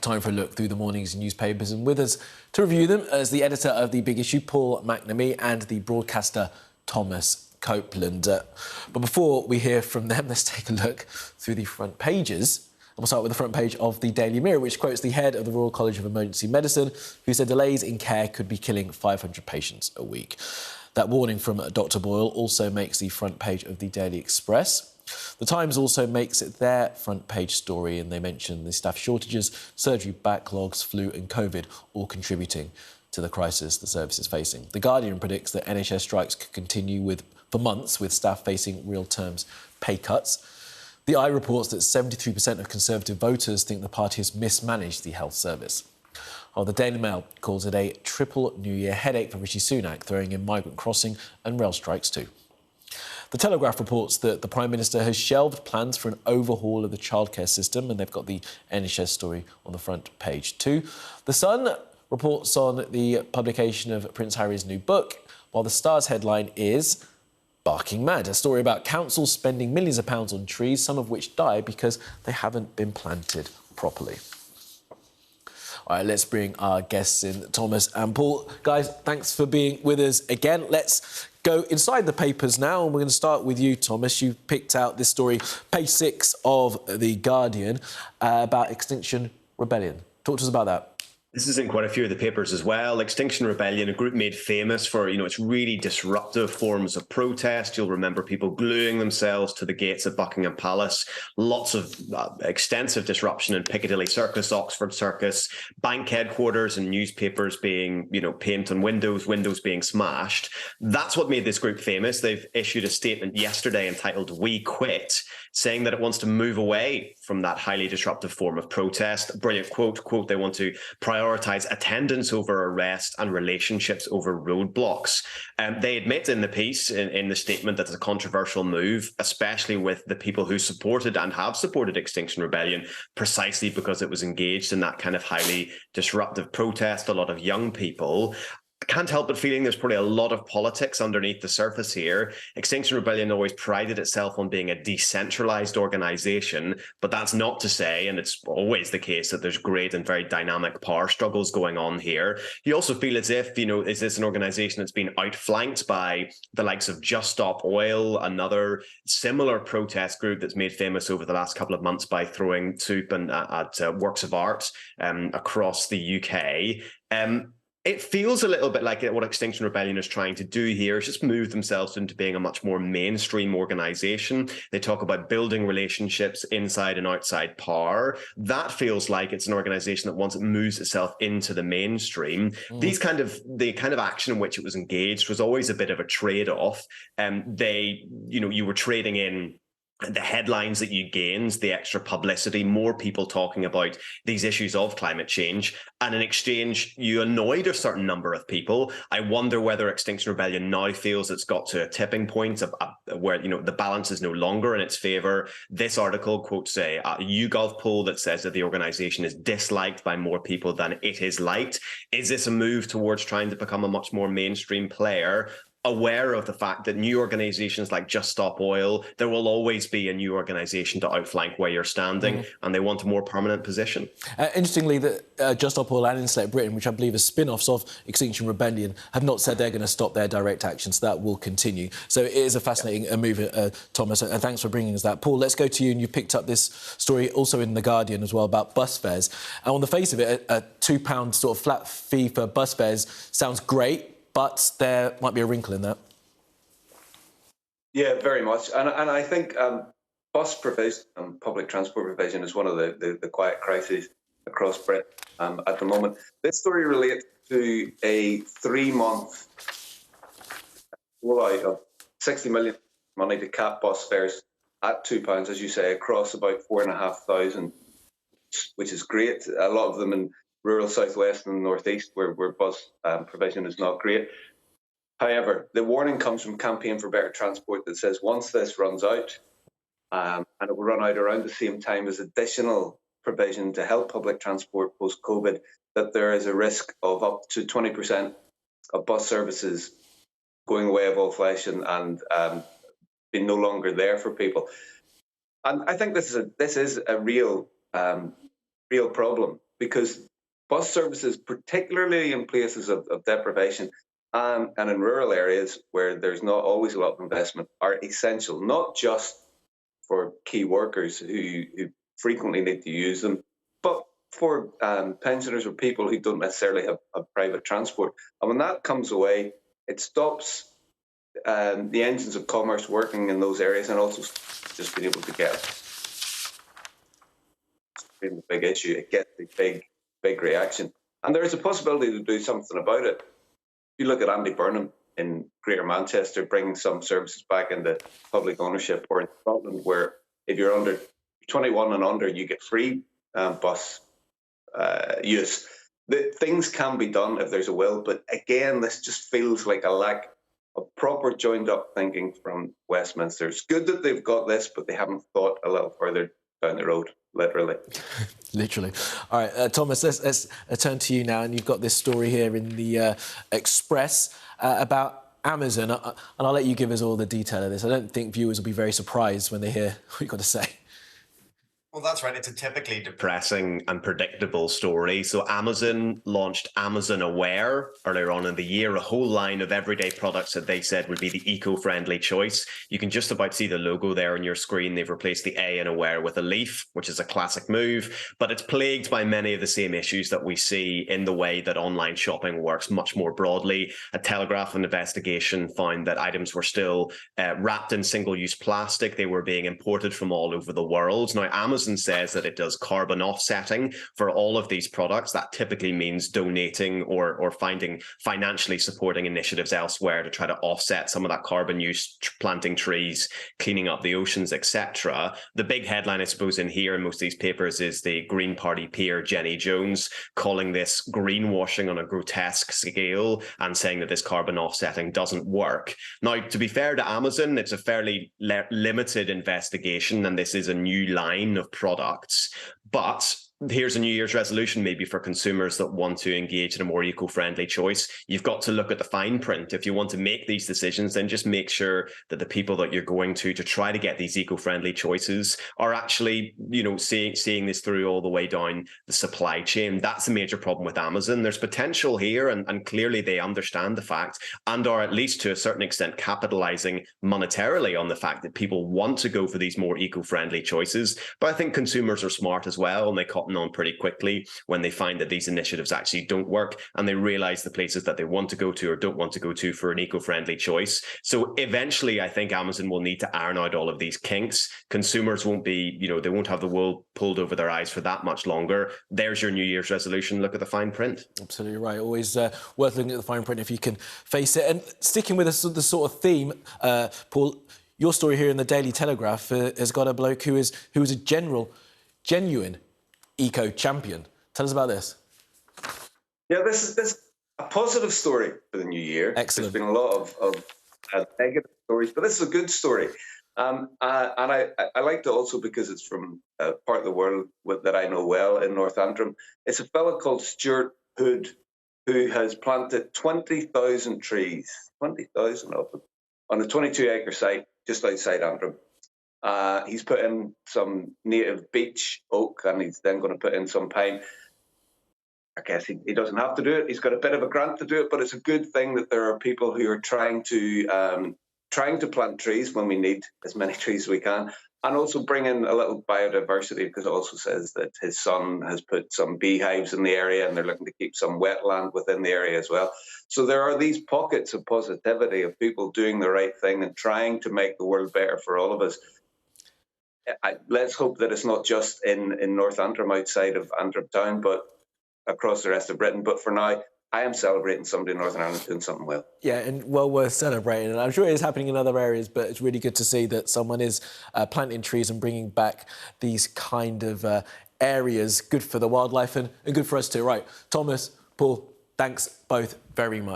Time for a look through the morning's newspapers, and with us to review them is the editor of The Big Issue, Paul McNamee, and the broadcaster, Thomas Copeland. But before we hear from them, let's take a look through the front pages. And we'll start with the front page of the Daily Mirror, which quotes the head of the Royal College of Emergency Medicine, who said delays in care could be killing 500 patients a week. That warning from Dr Boyle also makes the front page of the Daily Express. The Times also makes it their front page story, and they mention the staff shortages, surgery backlogs, flu and COVID all contributing to the crisis the service is facing. The Guardian predicts that NHS strikes could continue for months, with staff facing real terms pay cuts. The Eye reports that 73% of Conservative voters think the party has mismanaged the health service. The Daily Mail calls it a triple New Year headache for Rishi Sunak, throwing in migrant crossing and rail strikes too. The Telegraph reports that the Prime Minister has shelved plans for an overhaul of the childcare system, and they've got the NHS story on the front page too. The Sun reports on the publication of Prince Harry's new book, while the Star's headline is Barking Mad, a story about councils spending millions of pounds on trees, some of which die because they haven't been planted properly. All right, let's bring our guests in, Thomas and Paul. Guys, thanks for being with us again. Let's go inside the papers now, and we're going to start with you, Thomas. You picked out this story, page 6 of The Guardian, about Extinction Rebellion. Talk to us about that. This is in quite a few of the papers as well. Extinction Rebellion, a group made famous for, its really disruptive forms of protest. You'll remember people gluing themselves to the gates of Buckingham Palace. Lots of extensive disruption in Piccadilly Circus, Oxford Circus, bank headquarters and newspapers being, paint on windows being smashed. That's what made this group famous. They've issued a statement yesterday entitled We Quit, saying that it wants to move away from that highly disruptive form of protest. Brilliant quote, they want to prioritise attendance over arrest and relationships over roadblocks. They admit in the piece, in the statement, that it's a controversial move, especially with the people who supported and have supported Extinction Rebellion, precisely because it was engaged in that kind of highly disruptive protest, a lot of young people. I can't help but feeling there's probably a lot of politics underneath the surface here. Extinction Rebellion always prided itself on being a decentralized organization, but that's not to say, and it's always the case, that there's great and very dynamic power struggles going on here. You also feel as if, is this an organization that's been outflanked by the likes of Just Stop Oil, another similar protest group that's made famous over the last couple of months by throwing soup at works of art across the UK. It feels a little bit like what Extinction Rebellion is trying to do here is just move themselves into being a much more mainstream organisation. They talk about building relationships inside and outside power. That feels like it's an organisation that once it moves itself into the mainstream, the kind of action in which it was engaged was always a bit of a trade-off. You were trading in the headlines that you gained, the extra publicity, more people talking about these issues of climate change, and in exchange, you annoyed a certain number of people. I wonder whether Extinction Rebellion now feels it's got to a tipping point where the balance is no longer in its favour. This article quotes a YouGov poll that says that the organisation is disliked by more people than it is liked. Is this a move towards trying to become a much more mainstream player? Aware of the fact that new organizations like Just Stop Oil, there will always be a new organization to outflank where you're standing, and they want a more permanent position. Interestingly, that Just Stop Oil and Insulate Britain, which I believe are spin-offs of Extinction Rebellion, have not said they're going to stop their direct action, so that will continue. So it is a fascinating move, Thomas, and thanks for bringing us that. Paul, let's go to you, and you picked up this story also in The Guardian as well about bus fares. And on the face of it, a £2 sort of flat fee for bus fares sounds great, but there might be a wrinkle in that. Yeah, very much. And I think bus provision and public transport provision is one of the quiet crises across Britain at the moment. This story relates to a 3-month rollout of 60 million money to cap bus fares at £2, as you say, across about 4,500, which is great. A lot of them in rural southwest and northeast where bus provision is not great. However, the warning comes from Campaign for Better Transport that says once this runs out, and it will run out around the same time as additional provision to help public transport post-COVID, that there is a risk of up to 20% of bus services going away of all flesh and being no longer there for people. And I think this is a real problem. because bus services, particularly in places of deprivation and in rural areas where there's not always a lot of investment, are essential, not just for key workers who frequently need to use them, but for pensioners or people who don't necessarily have private transport. And when that comes away, it stops the engines of commerce working in those areas, and also just being able to get the big issue. It gets the big reaction, and there is a possibility to do something about it. If you look at Andy Burnham in Greater Manchester bringing some services back into public ownership, or in Scotland, where if you're under 21 and under, you get free bus use. Things can be done if there's a will, but again, this just feels like a lack of proper joined up thinking from Westminster. It's good that they've got this, but they haven't thought a little further down the road, literally. Literally. All right, Thomas, let's turn to you now. And you've got this story here in the Express about Amazon. And I'll let you give us all the detail of this. I don't think viewers will be very surprised when they hear what you've got to say. Well, that's right. It's a typically depressing and predictable story. So Amazon launched Amazon Aware earlier on in the year, a whole line of everyday products that they said would be the eco-friendly choice. You can just about see the logo there on your screen. They've replaced the A in Aware with a leaf, which is a classic move, but it's plagued by many of the same issues that we see in the way that online shopping works much more broadly. A Telegraph investigation found that items were still wrapped in single-use plastic. They were being imported from all over the world. Now, Amazon says that it does carbon offsetting for all of these products. That typically means donating or finding financially supporting initiatives elsewhere to try to offset some of that carbon use, planting trees, cleaning up the oceans, etc. The big headline, I suppose, in here in most of these papers is the Green Party peer Jenny Jones calling this greenwashing on a grotesque scale and saying that this carbon offsetting doesn't work. Now, to be fair to Amazon, it's a fairly limited investigation, and this is a new line of products, but here's a New Year's resolution maybe for consumers that want to engage in a more eco-friendly choice. You've got to look at the fine print. If you want to make these decisions, then just make sure that the people that you're going to try to get these eco-friendly choices are actually, seeing this through all the way down the supply chain. That's a major problem with Amazon. There's potential here, and clearly they understand the fact and are at least to a certain extent capitalizing monetarily on the fact that people want to go for these more eco-friendly choices. But I think consumers are smart as well, and they cotton on pretty quickly when they find that these initiatives actually don't work, and they realize the places that they want to go to or don't want to go to for an eco-friendly choice. So eventually, I think Amazon will need to iron out all of these kinks. Consumers won't be, they won't have the wool pulled over their eyes for that much longer. There's your New Year's resolution. Look at the fine print. Absolutely right. Always worth looking at the fine print if you can face it. And sticking with the sort of theme, Paul, your story here in the Daily Telegraph has got a bloke who is a genuine eco-champion. Tell us about this. Yeah, this is a positive story for the new year. Excellent. There's been a lot of negative stories, but this is a good story. And I liked it also because it's from a part of the world that I know well in North Antrim. It's a fellow called Stuart Hood who has planted 20,000 trees, 20,000 of them, on a 22-acre site just outside Antrim. He's put in some native beech oak, and he's then going to put in some pine. I guess he doesn't have to do it. He's got a bit of a grant to do it, but it's a good thing that there are people who are trying to plant trees when we need as many trees as we can, and also bring in a little biodiversity, because it also says that his son has put some beehives in the area and they're looking to keep some wetland within the area as well. So there are these pockets of positivity of people doing the right thing and trying to make the world better for all of us. Let's hope that it's not just in North Antrim, outside of Antrim town, but across the rest of Britain. But for now, I am celebrating somebody in Northern Ireland doing something well. Yeah, and well worth celebrating. And I'm sure it is happening in other areas, but it's really good to see that someone is planting trees and bringing back these kind of areas. Good for the wildlife and good for us too. Right, Thomas, Paul, thanks both very much.